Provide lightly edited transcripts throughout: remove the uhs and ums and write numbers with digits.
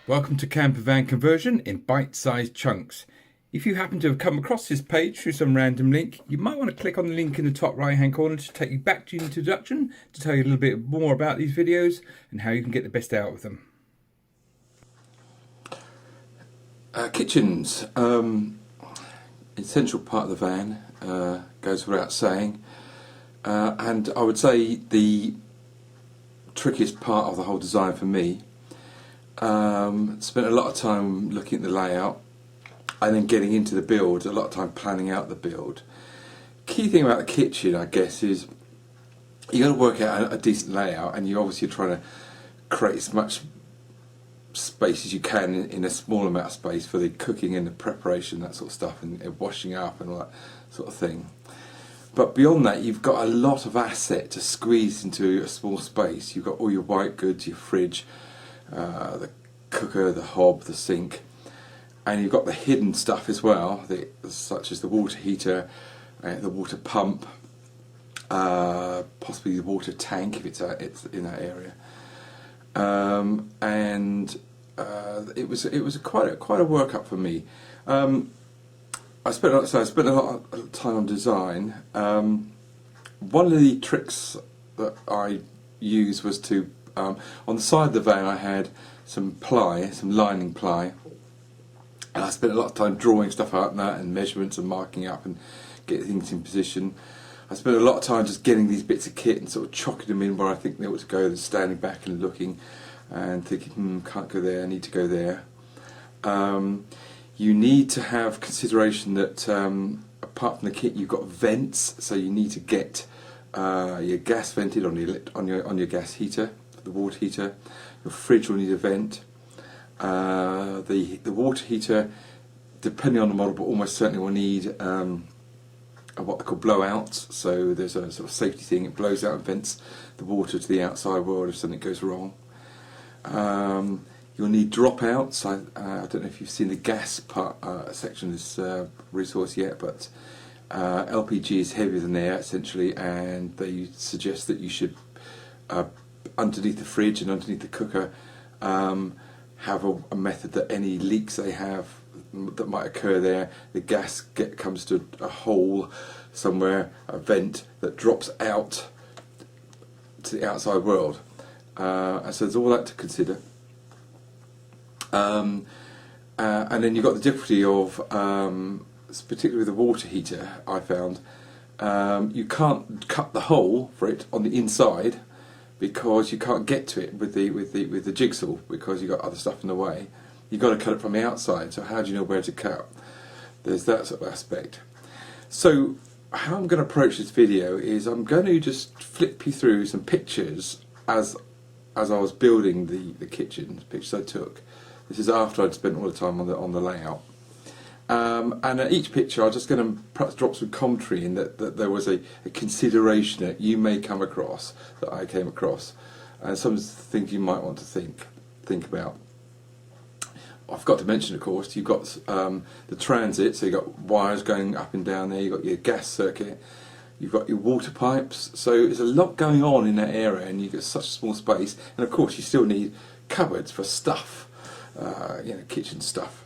Welcome to camper van conversion in bite-sized chunks. If you happen to have come across this page through some random link, you might want to click on the link in the top right hand corner to take you back to the introduction to tell you a little bit more about these videos and how you can get the best out of them. Kitchens, essential part of the van, goes without saying, and I would say the trickiest part of the whole design for me. Spent a lot of time looking at the layout and then getting into the build, a lot of time planning out the build. Key thing about the kitchen, I guess, is you got to work out a decent layout, and you're obviously trying to create as much space as you can in a small amount of space for the cooking and the preparation, that sort of stuff, and washing up and all that sort of thing. But beyond that, you've got a lot of asset to squeeze into a small space. You've got all your white goods, your fridge, the cooker, the hob, the sink, and you've got the hidden stuff as well, such as the water heater, the water pump, possibly the water tank if it's in that area. It was quite a workup for me. I spent a lot of time on design. One of the tricks that I used was to on the side of the van I had some ply, some lining ply, and I spent a lot of time drawing stuff out and that, and measurements and marking up and getting things in position. I spent a lot of time just getting these bits of kit and sort of chocking them in where I think they ought to go, and standing back and looking and thinking, can't go there, I need to go there. You need to have consideration that apart from the kit, you've got vents, so you need to get your gas vented on your gas heater, the water heater. Your fridge will need a vent. The water heater, depending on the model, but almost certainly will need what they call blowouts. So there's a sort of safety thing; it blows out and vents the water to the outside world if something goes wrong. You'll need dropouts. I don't know if you've seen the gas part section of this resource yet, but LPG is heavier than air essentially, and they suggest that you should underneath the fridge and underneath the cooker have a method that any leaks they have that might occur there, the gas comes to a hole somewhere, a vent that drops out to the outside world. And so there's all that to consider. And then you've got the difficulty of, particularly with the water heater, I found, you can't cut the hole for it on the inside because you can't get to it with the jigsaw because you've got other stuff in the way. You've got to cut it from the outside, so how do you know where to cut? There's that sort of aspect. So how I'm going to approach this video is I'm going to just flip you through some pictures as I was building the kitchen, pictures I took. This is after I'd spent all the time on the layout. And at each picture I'm just going to perhaps drop some commentary in that there was a consideration that you may come across, that I came across, and some things you might want to think about. I forgot to mention, of course, you've got the transit, so you've got wires going up and down there, you've got your gas circuit, you've got your water pipes, so there's a lot going on in that area, and you've got such a small space, and of course you still need cupboards for stuff, kitchen stuff.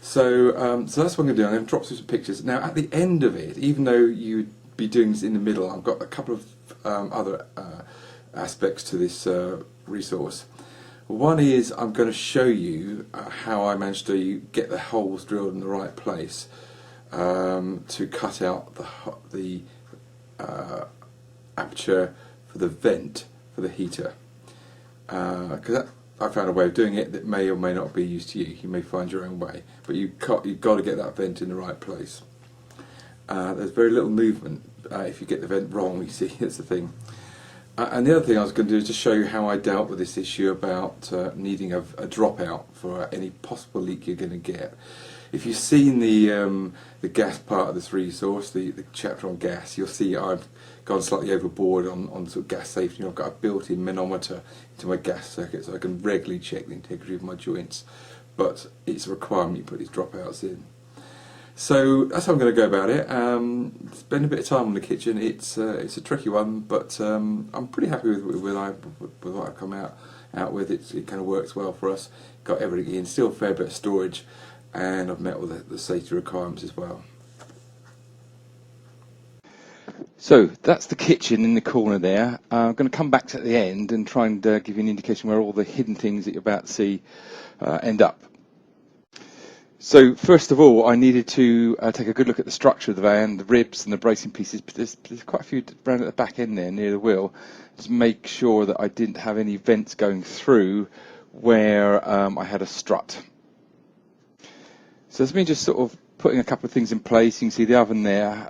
So that's what I'm going to do. I'm going to drop through some pictures. Now at the end of it, even though you'd be doing this in the middle, I've got a couple of other aspects to this resource. One is I'm going to show you how I managed to get the holes drilled in the right place to cut out the aperture for the vent for the heater, because I found a way of doing it that may or may not be used to you. You may find your own way, but you've got to get that vent in the right place. There's very little movement if you get the vent wrong, you see, that's the thing. And the other thing I was going to do is just show you how I dealt with this issue about needing a dropout for any possible leak you're going to get. If you've seen the gas part of this resource, the chapter on gas, you'll see I've gone slightly overboard on sort of gas safety. I've got a built-in manometer into my gas circuit, so I can regularly check the integrity of my joints. But it's a requirement you put these dropouts in. So that's how I'm going to go about it. Spend a bit of time on the kitchen. It's a tricky one, but I'm pretty happy with what I've come out out with. It kind of works well for us. Got everything in, still a fair bit of storage, and I've met all the safety requirements as well. So that's the kitchen in the corner there. I'm going to come back to the end and try and give you an indication where all the hidden things that you're about to see end up. So first of all, I needed to take a good look at the structure of the van, the ribs and the bracing pieces. But there's quite a few around at the back end there near the wheel. Just make sure that I didn't have any vents going through where I had a strut. So that's me just sort of putting a couple of things in place. You can see the oven there.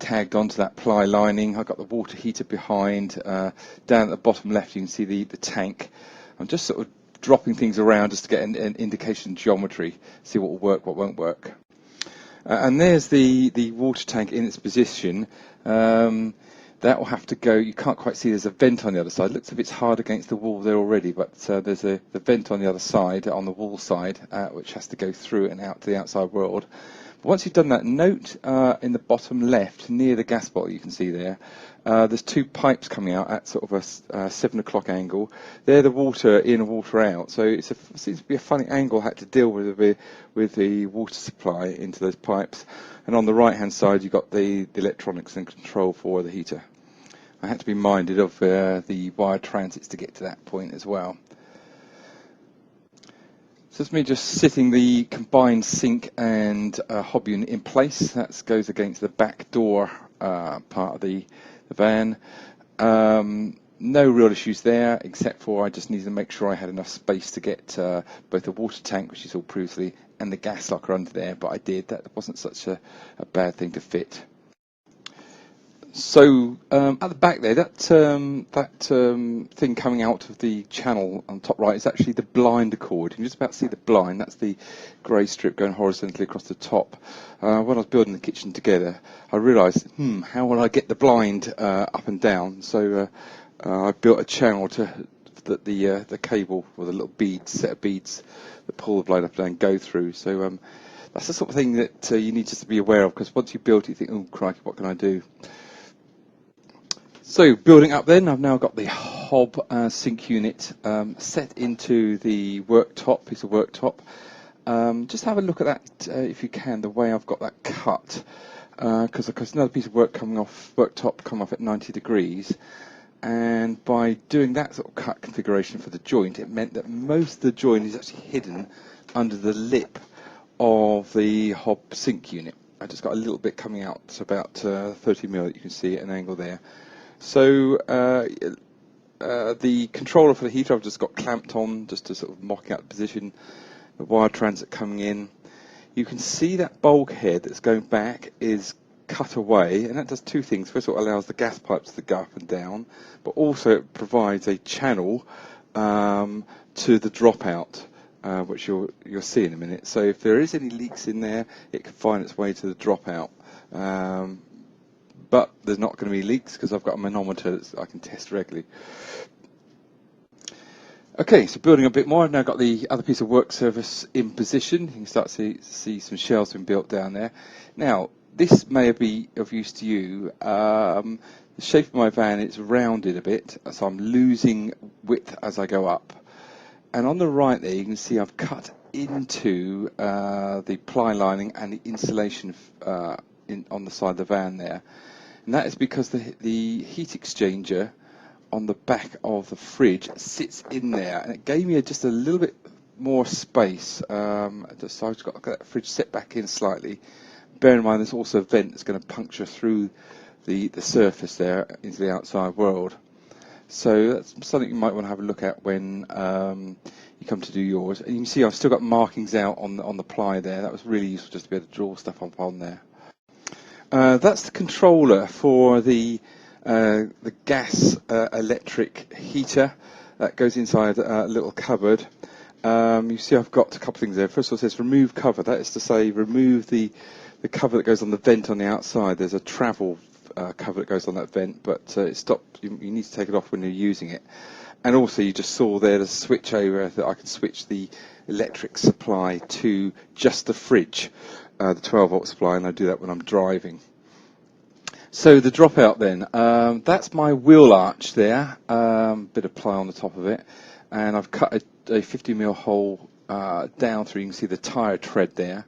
Tagged onto that ply lining. I've got the water heater behind. Down at the bottom left you can see the tank. I'm just sort of dropping things around just to get an indication of geometry, see what will work, what won't work. And there's the water tank in its position. That will have to go. You can't quite see there's a vent on the other side. It looks as if it's hard against the wall there already, but there's the vent on the other side, on the wall side, which has to go through and out to the outside world. Once you've done that, note in the bottom left, near the gas bottle, you can see there, there's two pipes coming out at sort of a 7 o'clock angle. They're the water in and water out, so it seems to be a funny angle I had to deal with the water supply into those pipes. And on the right-hand side, you've got the electronics and control for the heater. I had to be minded of the wire transits to get to that point as well. So it's me just sitting the combined sink and hob unit in place. That goes against the back door part of the van. No real issues there, except for I just needed to make sure I had enough space to get both the water tank, which you saw previously, and the gas locker under there, but I did. That wasn't such a bad thing to fit. So at the back there, that thing coming out of the channel on the top right is actually the blind cord. You can just about see the blind. That's the grey strip going horizontally across the top. When I was building the kitchen together, I realised, how will I get the blind up and down? So I built a channel that the cable or the little set of beads that pull the blind up and down go through. So that's the sort of thing that you need just to be aware of, because once you build it, you think, oh crikey, what can I do? So building up then, I've now got the hob sink unit set into the worktop, piece of worktop. Just have a look at that if you can, the way I've got that cut, because of course another piece of worktop come off at 90 degrees, and by doing that sort of cut configuration for the joint, it meant that most of the joint is actually hidden under the lip of the hob sink unit. I just got a little bit coming out, it's about 30mm that you can see at an angle there. So the controller for the heater I've just got clamped on just to sort of mock out the position, the wire transit coming in. You can see that bulkhead that's going back is cut away, and that does two things. First of all, it allows the gas pipes to go up and down, but also it provides a channel to the dropout, which you'll see in a minute. So if there is any leaks in there, it can find its way to the dropout. But there's not going to be leaks because I've got a manometer that I can test regularly. Okay, so building a bit more, I've now got the other piece of work surface in position. You can start to see some shelves being built down there. Now, this may be of use to you. The shape of my van, it's rounded a bit, so I'm losing width as I go up. And on the right there, you can see I've cut into the ply lining and the insulation on the side of the van there. And that is because the heat exchanger on the back of the fridge sits in there, and it gave me just a little bit more space. So I've just got that fridge set back in slightly. Bear in mind there's also a vent that's going to puncture through the surface there into the outside world. So that's something you might want to have a look at when you come to do yours. And you can see I've still got markings out on the ply there. That was really useful just to be able to draw stuff on there. That's the controller for the gas electric heater that goes inside a little cupboard. You see I've got a couple of things there. First of all, it says remove cover. That is to say remove the cover that goes on the vent on the outside. There's a travel cover that goes on that vent, but it stopped. You need to take it off when you're using it. And also you just saw there the switch over that I can switch the electric supply to just the fridge, the 12 volt supply, and I do that when I'm driving. So the dropout then, that's my wheel arch there, bit of ply on the top of it, and I've cut a 50mm hole down through. You can see the tyre tread there.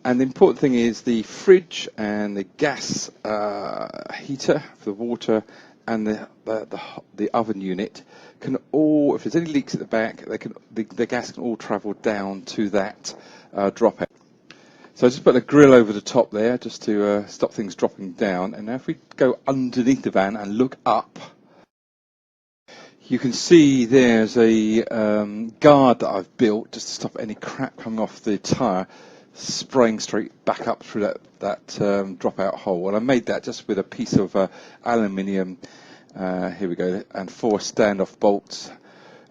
And the important thing is the fridge and the gas heater for the water and the oven unit can all, if there's any leaks at the back, the gas can all travel down to that dropout. So I just put a grill over the top there just to stop things dropping down. And now if we go underneath the van and look up, you can see there's a guard that I've built just to stop any crap coming off the tyre spraying straight back up through that dropout hole. And I made that just with a piece of aluminium, here we go, and 4 standoff bolts.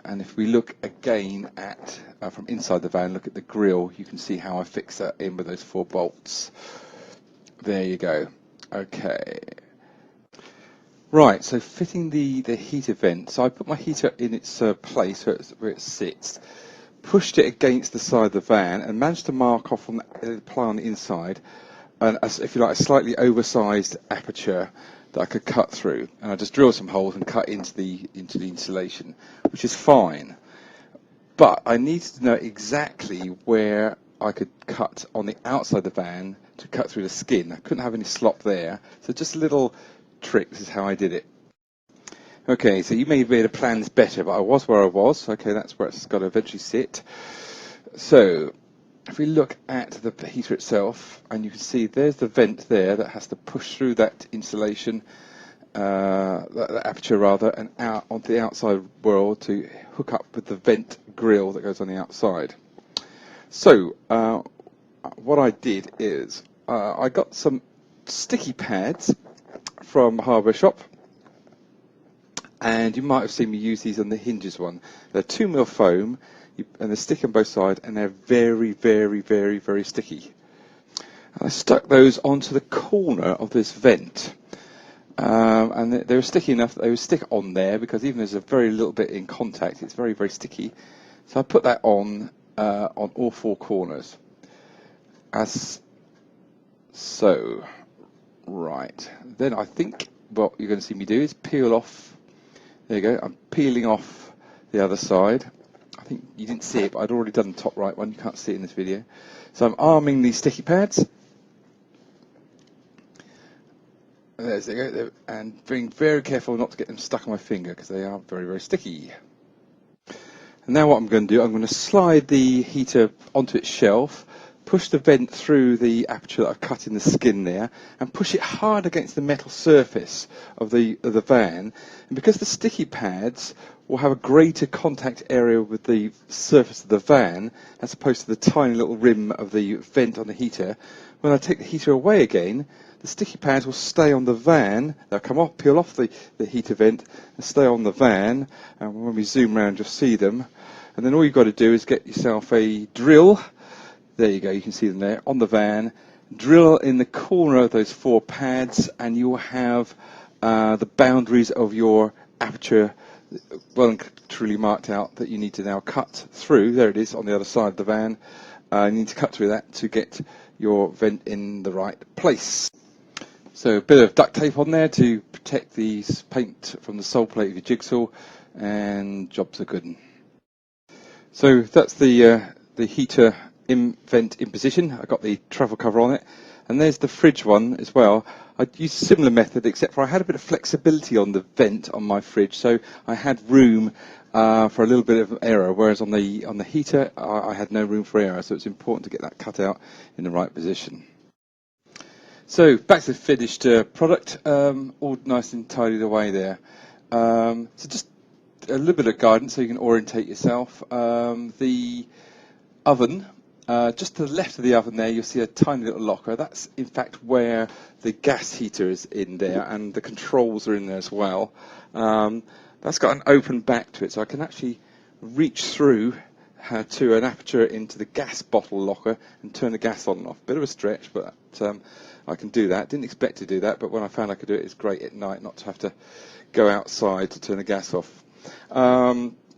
And if we look again at, from inside the van, look at the grille, you can see how I fix that in with those 4 bolts. There you go. Okay. Right, so fitting the heater vent. So I put my heater in its place where it sits, pushed it against the side of the van, and managed to mark off on the ply on the inside, and if you like, a slightly oversized aperture that I could cut through. And I just drilled some holes and cut into the insulation, which is fine. But I needed to know exactly where I could cut on the outside of the van to cut through the skin. I couldn't have any slop there, so just a little trick. This is how I did it. Okay, so you may be able to plan this better, but I was where I was. Okay, that's where it's got to eventually sit. So if we look at the heater itself, and you can see there's the vent there that has to push through that insulation, that aperture rather, and out onto the outside world to hook up with the vent grill that goes on the outside. So what I did is I got some sticky pads from the hardware shop, and you might have seen me use these on the hinges one. They're 2mm foam, and they're sticky on both sides, and they're very, very, very, very sticky. And I stuck those onto the corner of this vent, and they were sticky enough that they would stick on there, because even there's a very little bit in contact, it's very, very sticky. So I put that on all 4 corners, as so. Right, then I think what you're going to see me do is peel off. There you go, I'm peeling off the other side. I think you didn't see it, but I'd already done the top right one. You can't see it in this video. So I'm arming these sticky pads. There they go, and being very careful not to get them stuck on my finger, because they are very, very sticky. And now what I'm going to do, I'm going to slide the heater onto its shelf, push the vent through the aperture that I've cut in the skin there, and push it hard against the metal surface of the van. And because the sticky pads will have a greater contact area with the surface of the van, as opposed to the tiny little rim of the vent on the heater, when I take the heater away again, the sticky pads will stay on the van. They'll come off, peel off the heater vent and stay on the van. And when we zoom around, you'll see them. And then all you've got to do is get yourself a drill. There you go, you can see them there on the van. Drill in the corner of those 4 pads, and you'll have the boundaries of your aperture well and truly marked out that you need to now cut through. There it is on the other side of the van. You need to cut through that to get your vent in the right place. So a bit of duct tape on there to protect the paint from the sole plate of your jigsaw, and jobs are good. So that's the heater vent in position. I got the travel cover on it, and there's the fridge one as well. I used a similar method, except for I had a bit of flexibility on the vent on my fridge, so I had room for a little bit of error, whereas on the heater I had no room for error, so it's important to get that cut out in the right position. So back to the finished product, all nice and tidied away there. So just a little bit of guidance so you can orientate yourself. The oven, just to the left of the oven there, you'll see a tiny little locker. That's in fact where the gas heater is in there, and the controls are in there as well. That's got an open back to it, so I can actually reach through to an aperture into the gas bottle locker and turn the gas on and off. Bit of a stretch, but I can do that. Didn't expect to do that, but when I found I could do it, it's great at night not to have to go outside to turn the gas off.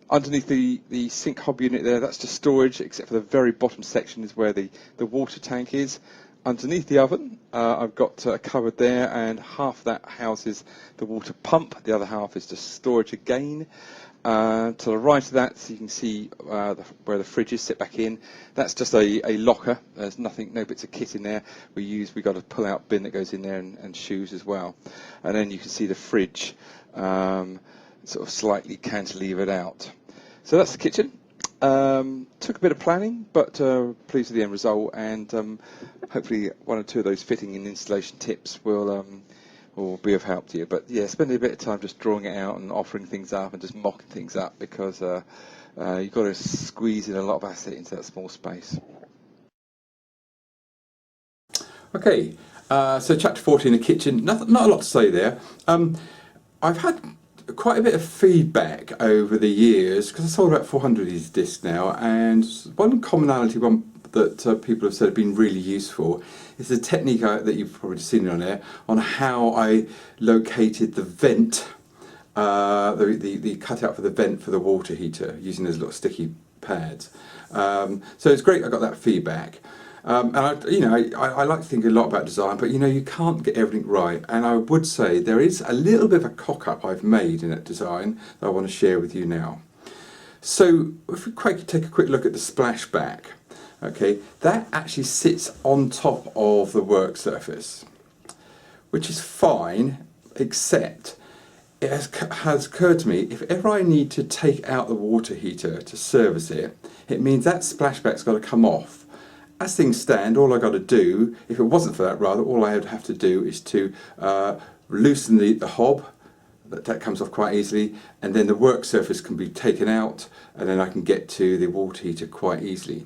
Underneath the sink hob unit there, that's just storage, except for the very bottom section is where the water tank is. underneath the oven, I've got a cupboard there, and half that houses the water pump, the other half is just storage again. To the right of that, so you can see where the fridges sit back in. That's just a locker. There's nothing, no bits of kit in there. We got a pull-out bin that goes in there, and shoes as well. And then you can see the fridge sort of slightly cantilevered out. So that's the kitchen. Took a bit of planning, but pleased with the end result, and hopefully one or two of those fitting and installation tips will be of help to you. But yeah, spending a bit of time just drawing it out and offering things up and just mocking things up, because you've got to squeeze in a lot of asset into that small space. Okay, so chapter 40 in the kitchen, not a lot to say there. I've had quite a bit of feedback over the years, because I sold about 400 of these discs now, and one commonality that people have said have been really useful is the technique that you've probably seen on there, on how I located the vent, the cutout for the vent for the water heater, using those little sticky pads. So it's great I got that feedback. And I like to think a lot about design, but you can't get everything right. And I would say there is a little bit of a cock-up I've made in that design that I want to share with you now. So if we take a quick look at the splashback, okay, that actually sits on top of the work surface, which is fine, except it has occurred to me, if ever I need to take out the water heater to service it, it means that splashback's got to come off. As things stand, all I got to do, if it wasn't for that rather, all I would have to do is to loosen the hob. That comes off quite easily, and then the work surface can be taken out, and then I can get to the water heater quite easily.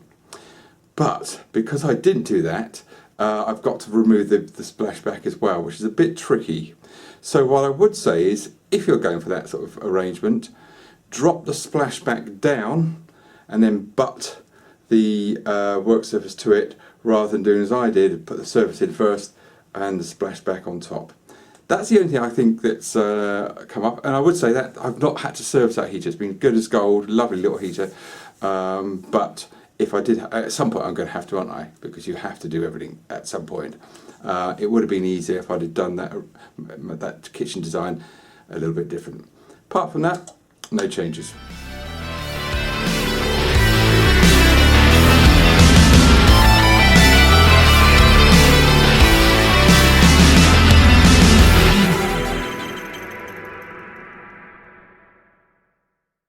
But because I didn't do that, I've got to remove the splashback as well, which is a bit tricky. So what I would say is, if you're going for that sort of arrangement, drop the splashback down and then butt the work surface to it, rather than doing as I did, put the surface in first and the splashback on top. That's the only thing I think that's come up, and I would say that I've not had to service that heater. It's been good as gold, lovely little heater, but if I did, at some point I'm going to have to, aren't I? Because you have to do everything at some point. It would have been easier if I'd have done that kitchen design a little bit different. Apart from that, no changes.